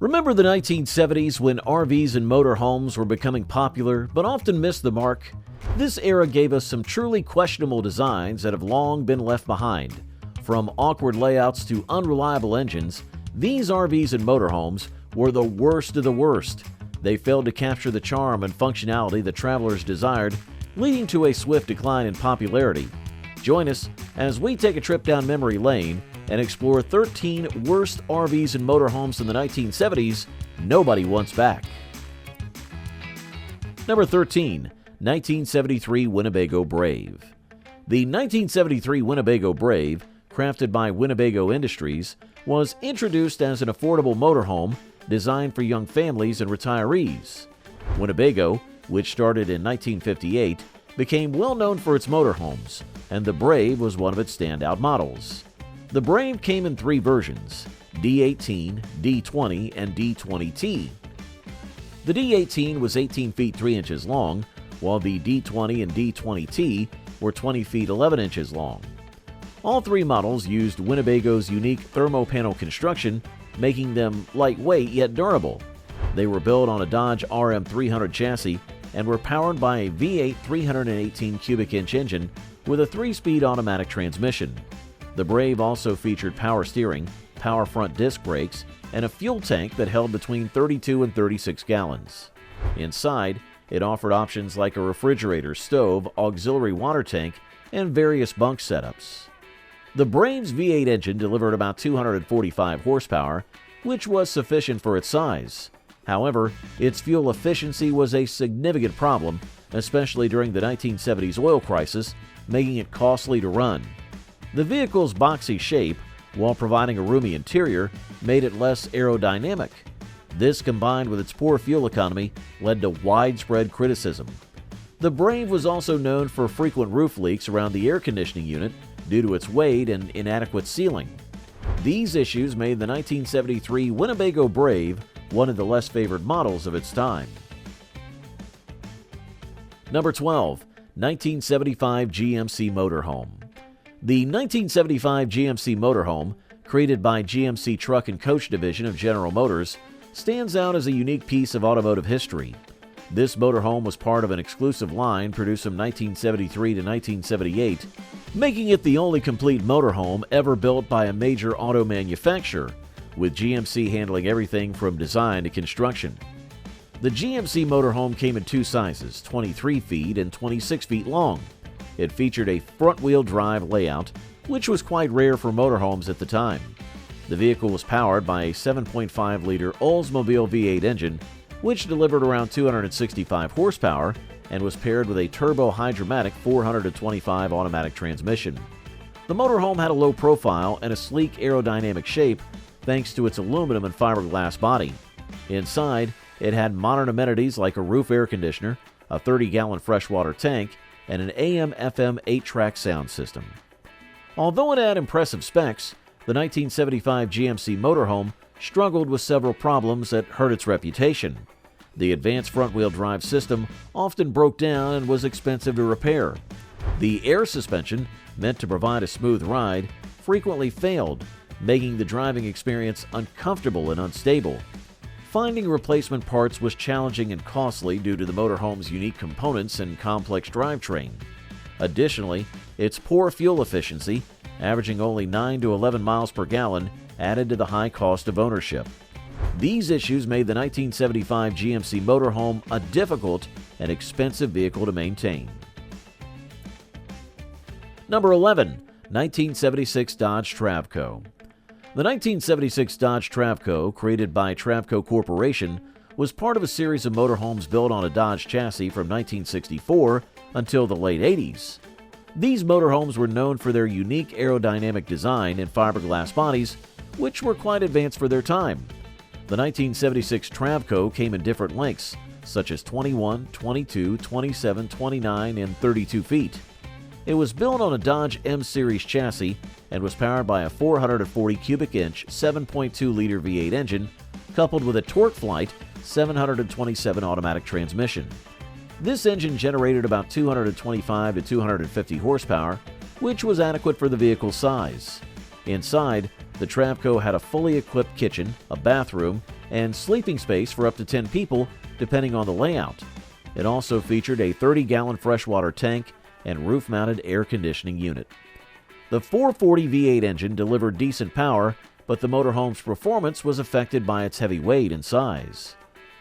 Remember the 1970s when RVs and motorhomes were becoming popular but often missed the mark? This era gave us some truly questionable designs that have long been left behind. From awkward layouts to unreliable engines, these RVs and motorhomes were the worst of the worst. They failed to capture the charm and functionality that travelers desired, leading to a swift decline in popularity. Join us as we take a trip down memory lane and explore 13 worst RVs and motorhomes in the 1970s nobody wants back. Number 13. 1973 Winnebago Brave. The 1973 Winnebago Brave, crafted by Winnebago Industries, was introduced as an affordable motorhome designed for young families and retirees. Winnebago, which started in 1958, became well known for its motorhomes, and the Brave was one of its standout models. The Brave came in three versions: D18, D20, and D20T. The D18 was 18 feet 3 inches long, while the D20 and D20T were 20 feet 11 inches long. All three models used Winnebago's unique thermopanel construction, making them lightweight yet durable. They were built on a Dodge RM300 chassis and were powered by a V8 318 cubic inch engine with a 3-speed automatic transmission. The Brave also featured power steering, power front disc brakes, and a fuel tank that held between 32 and 36 gallons. Inside, it offered options like a refrigerator, stove, auxiliary water tank, and various bunk setups. The Brave's V8 engine delivered about 245 horsepower, which was sufficient for its size. However, its fuel efficiency was a significant problem, especially during the 1970s oil crisis, making it costly to run. The vehicle's boxy shape, while providing a roomy interior, made it less aerodynamic. This, combined with its poor fuel economy, led to widespread criticism. The Brave was also known for frequent roof leaks around the air conditioning unit due to its weight and inadequate sealing. These issues made the 1973 Winnebago Brave one of the less favored models of its time. Number 12. 1975 GMC Motor Home. The 1975 GMC Motor Home, created by GMC Truck and Coach Division of General Motors, stands out as a unique piece of automotive history. This motorhome was part of an exclusive line produced from 1973 to 1978, making it the only complete motorhome ever built by a major auto manufacturer, with GMC handling everything from design to construction. The GMC motorhome came in two sizes, 23 feet and 26 feet long. It featured a front-wheel drive layout, which was quite rare for motorhomes at the time. The vehicle was powered by a 7.5-liter Oldsmobile V8 engine, which delivered around 265 horsepower and was paired with a turbo-hydromatic 425 automatic transmission. The motorhome had a low profile and a sleek aerodynamic shape thanks to its aluminum and fiberglass body. Inside, it had modern amenities like a roof air conditioner, a 30-gallon freshwater tank, and an AM/FM 8-track sound system. Although it had impressive specs, the 1975 GMC Motorhome struggled with several problems that hurt its reputation. The advanced front-wheel drive system often broke down and was expensive to repair. The air suspension, meant to provide a smooth ride, frequently failed, making the driving experience uncomfortable and unstable. Finding replacement parts was challenging and costly due to the motorhome's unique components and complex drivetrain. Additionally, its poor fuel efficiency, averaging only 9 to 11 miles per gallon, added to the high cost of ownership. These issues made the 1975 GMC Motorhome a difficult and expensive vehicle to maintain. Number 11. 1976 Dodge Travco. The 1976 Dodge Travco, created by Travco Corporation, was part of a series of motorhomes built on a Dodge chassis from 1964 until the late 80s. These motorhomes were known for their unique aerodynamic design and fiberglass bodies, which were quite advanced for their time. The 1976 Travco came in different lengths, such as 21, 22, 27, 29, and 32 feet. It was built on a Dodge M-Series chassis and was powered by a 440 cubic inch 7.2-liter V8 engine coupled with a TorqueFlite 727 automatic transmission. This engine generated about 225 to 250 horsepower, which was adequate for the vehicle's size. Inside, the Travco had a fully equipped kitchen, a bathroom, and sleeping space for up to 10 people, depending on the layout. It also featured a 30-gallon freshwater tank and roof-mounted air conditioning unit. The 440 V8 engine delivered decent power, but the motorhome's performance was affected by its heavy weight and size.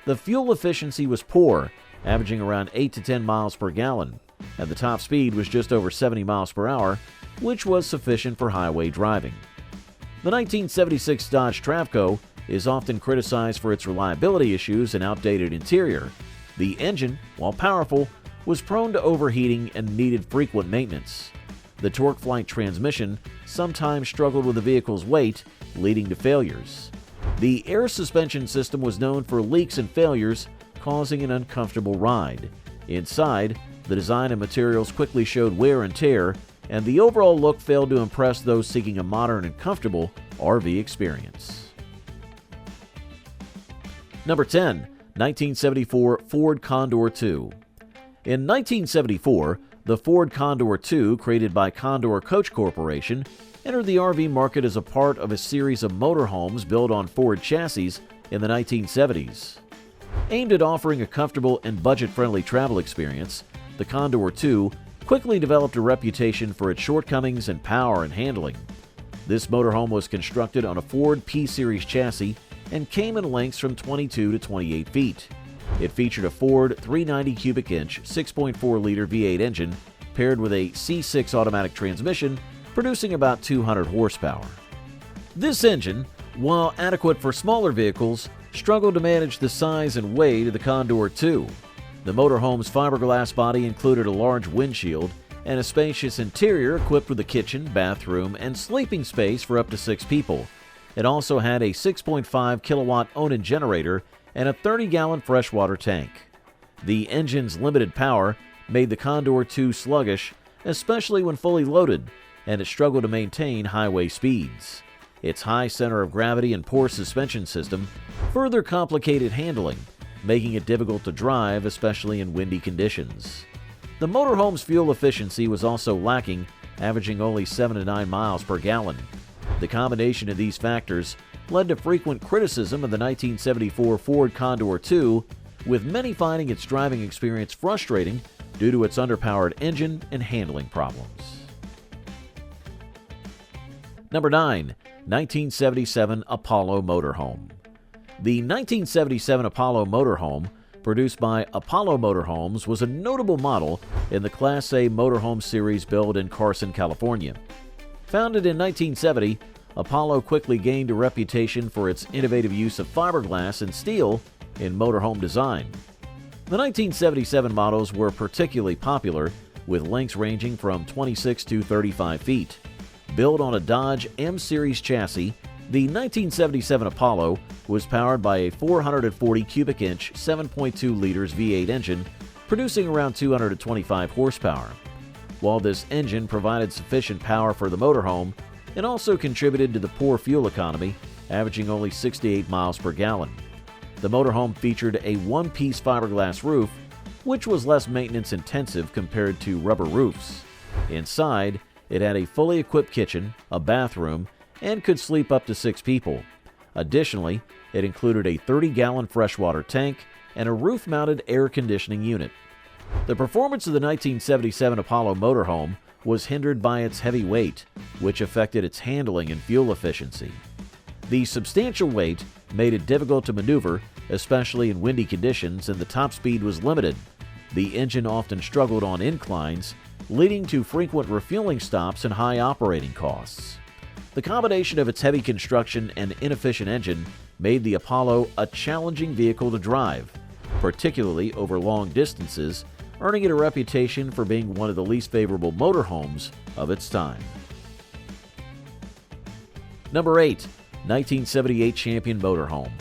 The fuel efficiency was poor, averaging around 8 to 10 miles per gallon, and the top speed was just over 70 miles per hour, which was sufficient for highway driving. The 1976 Dodge Travco is often criticized for its reliability issues and outdated interior. The engine, while powerful, was prone to overheating and needed frequent maintenance. The TorqueFlite transmission sometimes struggled with the vehicle's weight, leading to failures. The air suspension system was known for leaks and failures, causing an uncomfortable ride. Inside, the design and materials quickly showed wear and tear, and the overall look failed to impress those seeking a modern and comfortable RV experience. Number 10. 1974 Ford Condor II. In 1974, the Ford Condor II, created by Condor Coach Corporation, entered the RV market as a part of a series of motorhomes built on Ford chassis in the 1970s. Aimed at offering a comfortable and budget-friendly travel experience, the Condor II quickly developed a reputation for its shortcomings in power and handling. This motorhome was constructed on a Ford P-Series chassis and came in lengths from 22 to 28 feet. It featured a Ford 390 cubic inch 6.4-liter V8 engine paired with a C6 automatic transmission, producing about 200 horsepower. This engine, while adequate for smaller vehicles, struggled to manage the size and weight of the Condor II. The motorhome's fiberglass body included a large windshield and a spacious interior equipped with a kitchen, bathroom, and sleeping space for up to 6 people. It also had a 6.5 kilowatt Onan generator and a 30-gallon freshwater tank. The engine's limited power made the Condor II sluggish, especially when fully loaded, and it struggled to maintain highway speeds. Its high center of gravity and poor suspension system further complicated handling, making it difficult to drive, especially in windy conditions. The motorhome's fuel efficiency was also lacking, averaging only 7 to 9 miles per gallon. The combination of these factors led to frequent criticism of the 1974 Ford Condor II, with many finding its driving experience frustrating due to its underpowered engine and handling problems. Number 9. 1977 Apollo Motorhome. The 1977 Apollo Motorhome, produced by Apollo Motorhomes, was a notable model in the Class A motorhome series built in Carson, California. Founded in 1970, Apollo quickly gained a reputation for its innovative use of fiberglass and steel in motorhome design. The 1977 models were particularly popular, with lengths ranging from 26 to 35 feet. Built on a Dodge M-Series chassis, the 1977 Apollo was powered by a 440 cubic inch 7.2 liters V8 engine, producing around 225 horsepower. While this engine provided sufficient power for the motorhome, it also contributed to the poor fuel economy, averaging only 68 miles per gallon. The motorhome featured a one-piece fiberglass roof, which was less maintenance-intensive compared to rubber roofs. Inside, it had a fully equipped kitchen, a bathroom, and could sleep up to 6 people. Additionally, it included a 30-gallon freshwater tank and a roof-mounted air conditioning unit. The performance of the 1977 Apollo motorhome was hindered by its heavy weight, which affected its handling and fuel efficiency. The substantial weight made it difficult to maneuver, especially in windy conditions, and the top speed was limited. The engine often struggled on inclines, leading to frequent refueling stops and high operating costs. The combination of its heavy construction and inefficient engine made the Apollo a challenging vehicle to drive, particularly over long distances, earning it a reputation for being one of the least favorable motorhomes of its time. Number 8. 1978 Champion Motorhome.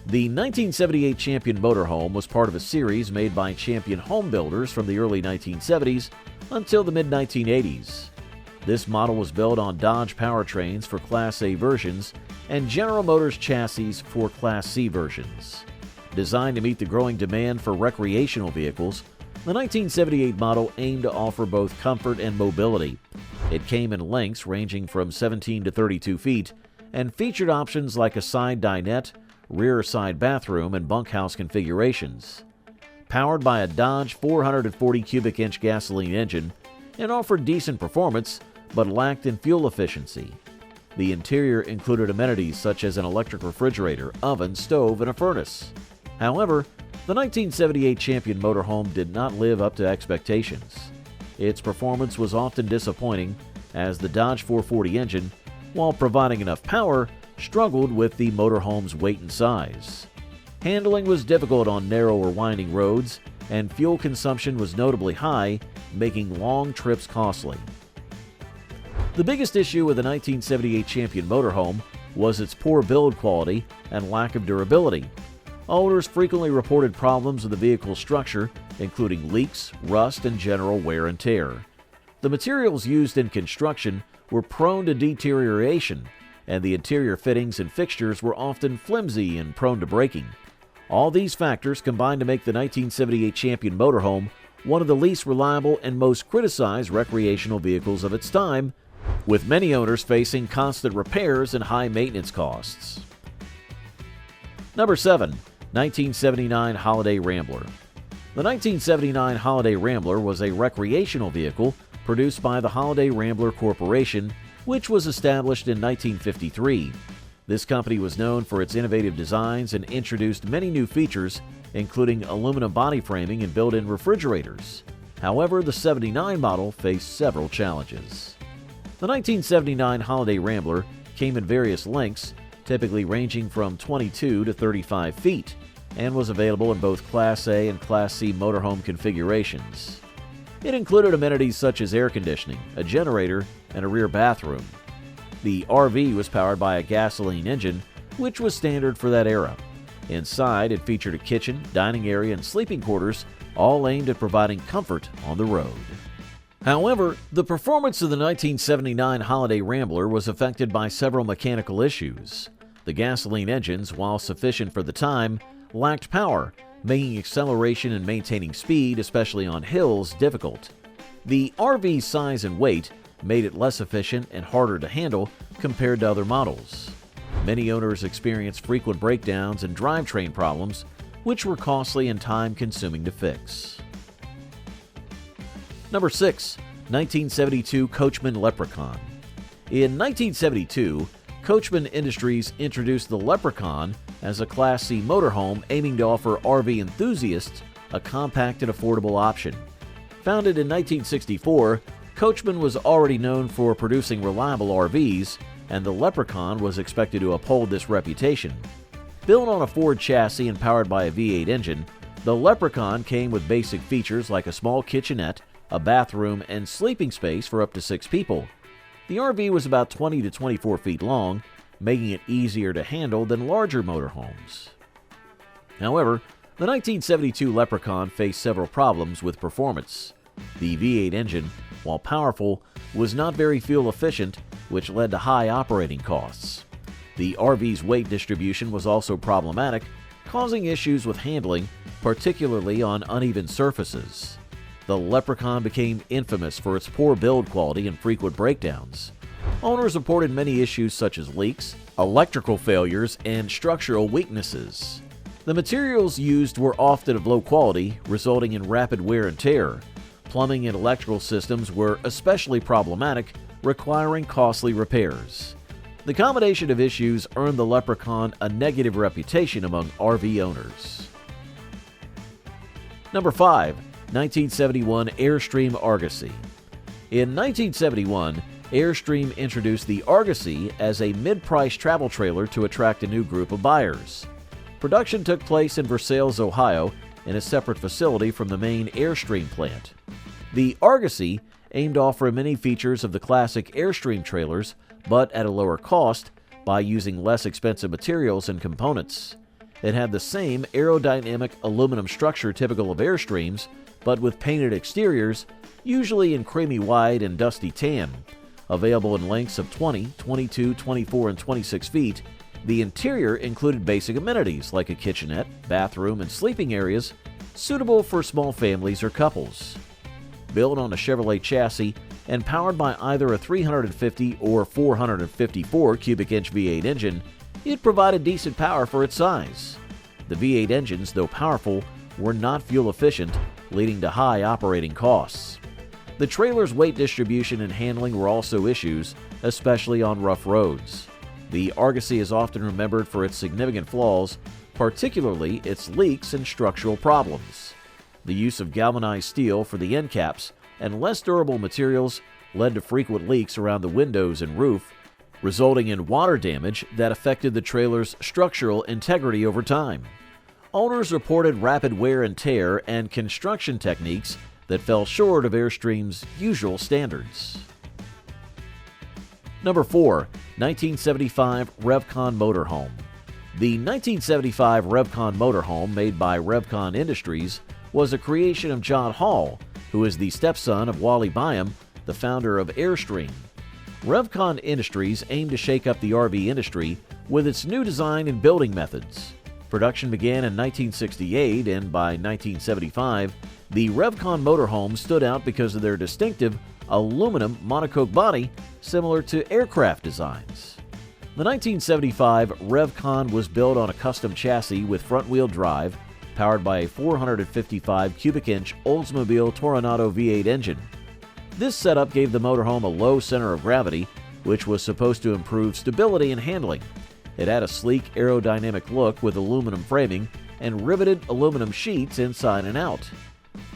The 1978 Champion Motorhome was part of a series made by Champion home builders from the early 1970s until the mid-1980s. This model was built on Dodge powertrains for Class A versions and General Motors chassis for Class C versions. Designed to meet the growing demand for recreational vehicles, the 1978 model aimed to offer both comfort and mobility. It came in lengths ranging from 17 to 32 feet and featured options like a side dinette, rear side bathroom, and bunkhouse configurations. Powered by a Dodge 440 cubic inch gasoline engine, it offered decent performance but lacked in fuel efficiency. The interior included amenities such as an electric refrigerator, oven, stove, and a furnace. However, the 1978 Champion motorhome did not live up to expectations. Its performance was often disappointing, as the Dodge 440 engine, while providing enough power, struggled with the motorhome's weight and size. Handling was difficult on narrow or winding roads, and fuel consumption was notably high, making long trips costly. The biggest issue with the 1978 Champion motorhome was its poor build quality and lack of durability. Owners frequently reported problems with the vehicle's structure, including leaks, rust, and general wear and tear. The materials used in construction were prone to deterioration, and the interior fittings and fixtures were often flimsy and prone to breaking. All these factors combined to make the 1978 Champion motorhome one of the least reliable and most criticized recreational vehicles of its time, with many owners facing constant repairs and high maintenance costs. Number 7. 1979 Holiday Rambler. The 1979 Holiday Rambler was a recreational vehicle produced by the Holiday Rambler Corporation, which was established in 1953. This company was known for its innovative designs and introduced many new features, including aluminum body framing and built-in refrigerators. However, the 79 model faced several challenges. The 1979 Holiday Rambler came in various lengths, typically ranging from 22 to 35 feet, and was available in both Class A and Class C motorhome configurations. It included amenities such as air conditioning, a generator, and a rear bathroom. The RV was powered by a gasoline engine, which was standard for that era. Inside, it featured a kitchen, dining area, and sleeping quarters, all aimed at providing comfort on the road. However, the performance of the 1979 Holiday Rambler was affected by several mechanical issues. The gasoline engines, while sufficient for the time, lacked power, making acceleration and maintaining speed, especially on hills, difficult. The RV's size and weight made it less efficient and harder to handle compared to other models. Many owners experienced frequent breakdowns and drivetrain problems, which were costly and time-consuming to fix. Number 6. 1972 Coachman Leprechaun. In 1972, Coachman Industries introduced the Leprechaun as a Class C motorhome aiming to offer RV enthusiasts a compact and affordable option. Founded in 1964, Coachman was already known for producing reliable RVs, and the Leprechaun was expected to uphold this reputation. Built on a Ford chassis and powered by a V8 engine, the Leprechaun came with basic features like a small kitchenette, a bathroom, and sleeping space for up to 6 people. The RV was about 20 to 24 feet long, making it easier to handle than larger motorhomes. However, the 1972 Leprechaun faced several problems with performance. The V8 engine, while powerful, was not very fuel efficient, which led to high operating costs. The RV's weight distribution was also problematic, causing issues with handling, particularly on uneven surfaces. The Leprechaun became infamous for its poor build quality and frequent breakdowns. Owners reported many issues such as leaks, electrical failures, and structural weaknesses. The materials used were often of low quality, resulting in rapid wear and tear. Plumbing and electrical systems were especially problematic, requiring costly repairs. The combination of issues earned the Leprechaun a negative reputation among RV owners. Number 5. 1971 Airstream Argosy. In 1971, Airstream introduced the Argosy as a mid-price travel trailer to attract a new group of buyers. Production took place in Versailles, Ohio, in a separate facility from the main Airstream plant. The Argosy aimed to offer many features of the classic Airstream trailers, but at a lower cost by using less expensive materials and components. It had the same aerodynamic aluminum structure typical of Airstreams, but with painted exteriors, usually in creamy white and dusty tan. Available in lengths of 20, 22, 24, and 26 feet, the interior included basic amenities like a kitchenette, bathroom, and sleeping areas suitable for small families or couples. Built on a Chevrolet chassis and powered by either a 350 or 454 cubic inch V8 engine, it provided decent power for its size. The V8 engines, though powerful, were not fuel efficient, leading to high operating costs. The trailer's weight distribution and handling were also issues, especially on rough roads. The Argosy is often remembered for its significant flaws, particularly its leaks and structural problems. The use of galvanized steel for the end caps and less durable materials led to frequent leaks around the windows and roof, resulting in water damage that affected the trailer's structural integrity over time. Owners reported rapid wear and tear and construction techniques that fell short of Airstream's usual standards. Number 4. 1975 Revcon Motorhome. The 1975 Revcon Motorhome, made by Revcon Industries, was a creation of John Hall, who is the stepson of Wally Byam, the founder of Airstream. Revcon Industries aimed to shake up the RV industry with its new design and building methods. Production began in 1968, and by 1975, the Revcon motorhome stood out because of their distinctive aluminum monocoque body similar to aircraft designs. The 1975 Revcon was built on a custom chassis with front-wheel drive, powered by a 455 cubic inch Oldsmobile Toronado V8 engine. This setup gave the motorhome a low center of gravity, which was supposed to improve stability and handling. It had a sleek aerodynamic look with aluminum framing and riveted aluminum sheets inside and out.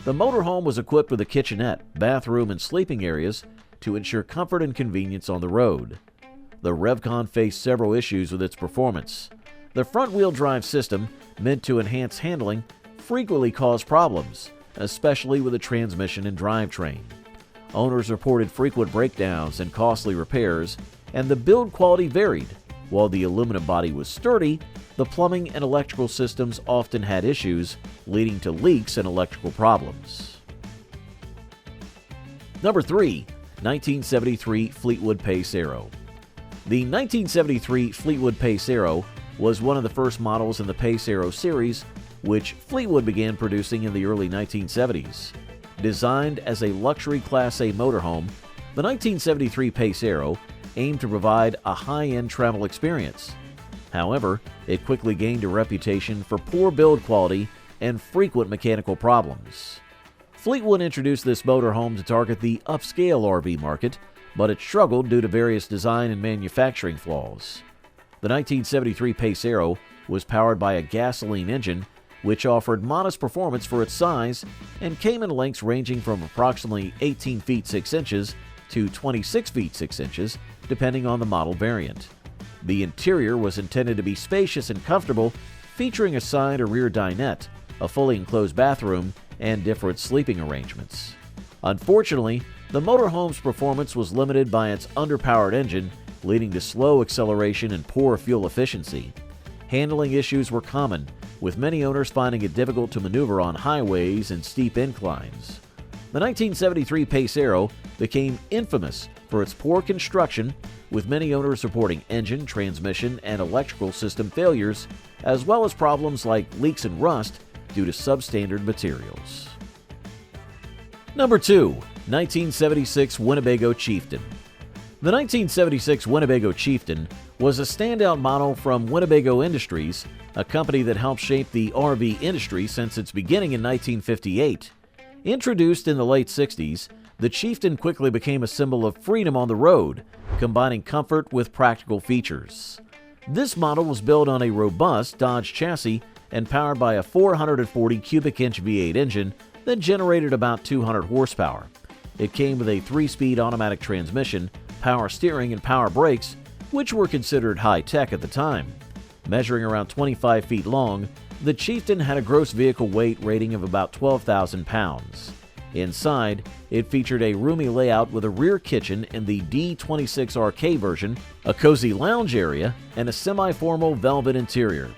The motorhome was equipped with a kitchenette, bathroom, and sleeping areas to ensure comfort and convenience on the road. The Revcon faced several issues with its performance. The front-wheel drive system, meant to enhance handling, frequently caused problems, especially with the transmission and drivetrain. Owners reported frequent breakdowns and costly repairs, and the build quality varied. While the aluminum body was sturdy, the plumbing and electrical systems often had issues, leading to leaks and electrical problems. Number 3. 1973 Fleetwood Pace Aero. The 1973 Fleetwood Pace Aero was one of the first models in the Pace Aero series, which Fleetwood began producing in the early 1970s. Designed as a luxury Class A motorhome, the 1973 Pace Aero aimed to provide a high-end travel experience. However, it quickly gained a reputation for poor build quality and frequent mechanical problems. Fleetwood introduced this motorhome to target the upscale RV market, but it struggled due to various design and manufacturing flaws. The 1973 Pace Aero was powered by a gasoline engine, which offered modest performance for its size and came in lengths ranging from approximately 18 feet 6 inches to 26 feet 6 inches, depending on the model variant. The interior was intended to be spacious and comfortable, featuring a side or rear dinette, a fully enclosed bathroom, and different sleeping arrangements. Unfortunately, the motorhome's performance was limited by its underpowered engine, leading to slow acceleration and poor fuel efficiency. Handling issues were common, with many owners finding it difficult to maneuver on highways and steep inclines. The 1973 Pace Aero became infamous for its poor construction, with many owners reporting engine, transmission, and electrical system failures, as well as problems like leaks and rust due to substandard materials. Number 2. 1976 Winnebago Chieftain. The 1976 Winnebago Chieftain was a standout model from Winnebago Industries, a company that helped shape the RV industry since its beginning in 1958. Introduced in the late 60s, the Chieftain quickly became a symbol of freedom on the road, combining comfort with practical features. This model was built on a robust Dodge chassis and powered by a 440 cubic inch V8 engine that generated about 200 horsepower. It came with a 3-speed automatic transmission, power steering, and power brakes, which were considered high-tech at the time. Measuring around 25 feet long, the Chieftain had a gross vehicle weight rating of about 12,000 pounds. Inside, it featured a roomy layout with a rear kitchen in the D26RK version, a cozy lounge area, and a semi-formal velvet interior.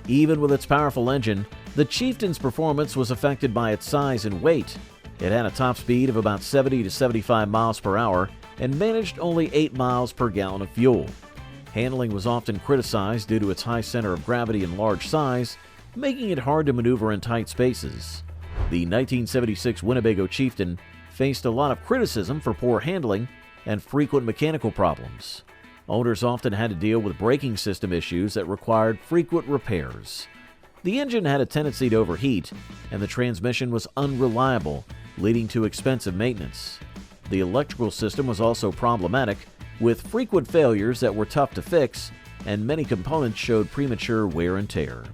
Even with its powerful engine, the Chieftain's performance was affected by its size and weight. It had a top speed of about 70 to 75 miles per hour and managed only 8 miles per gallon of fuel. Handling was often criticized due to its high center of gravity and large size, making it hard to maneuver in tight spaces. The 1976 Winnebago Chieftain faced a lot of criticism for poor handling and frequent mechanical problems. Owners often had to deal with braking system issues that required frequent repairs. The engine had a tendency to overheat, and the transmission was unreliable, leading to expensive maintenance. The electrical system was also problematic, with frequent failures that were tough to fix, and many components showed premature wear and tear.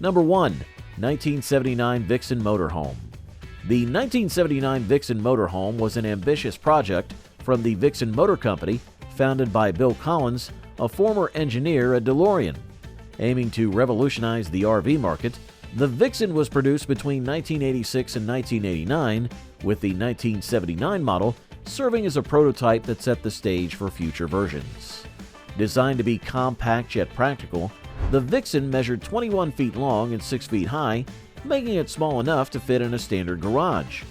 Number 1. 1979 Vixen Motor Home. The 1979 Vixen Motor Home was an ambitious project from the Vixen Motor Company, founded by Bill Collins, a former engineer at DeLorean. Aiming to revolutionize the RV market, the Vixen was produced between 1986 and 1989, with the 1979 model serving as a prototype that set the stage for future versions. Designed to be compact yet practical, the Vixen measured 21 feet long and 6 feet high, making it small enough to fit in a standard garage.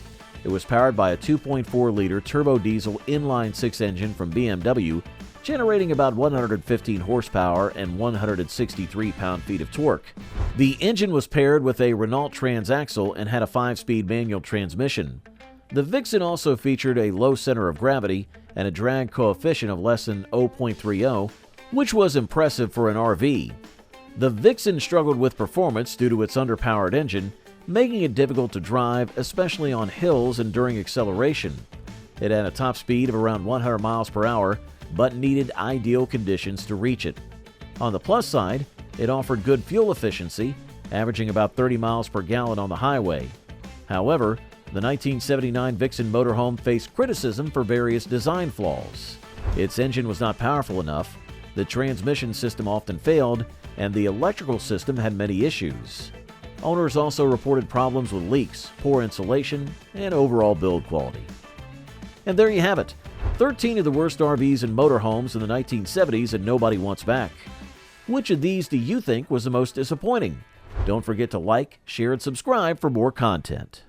It was powered by a 2.4-liter turbo diesel inline-six engine from BMW, generating about 115 horsepower and 163 pound-feet of torque. The engine was paired with a Renault transaxle and had a 5-speed manual transmission. The Vixen also featured a low center of gravity and a drag coefficient of less than 0.30, which was impressive for an RV. The Vixen struggled with performance due to its underpowered engine, making it difficult to drive, especially on hills and during acceleration. It had a top speed of around 100 miles per hour, but needed ideal conditions to reach it. On the plus side, it offered good fuel efficiency, averaging about 30 miles per gallon on the highway. However, the 1979 Vixen Motorhome faced criticism for various design flaws. Its engine was not powerful enough, the transmission system often failed, and the electrical system had many issues. Owners also reported problems with leaks, poor insulation, and overall build quality. And there you have it, 13 of the worst RVs and motorhomes in the 1970s that nobody wants back. Which of these do you think was the most disappointing? Don't forget to like, share, and subscribe for more content.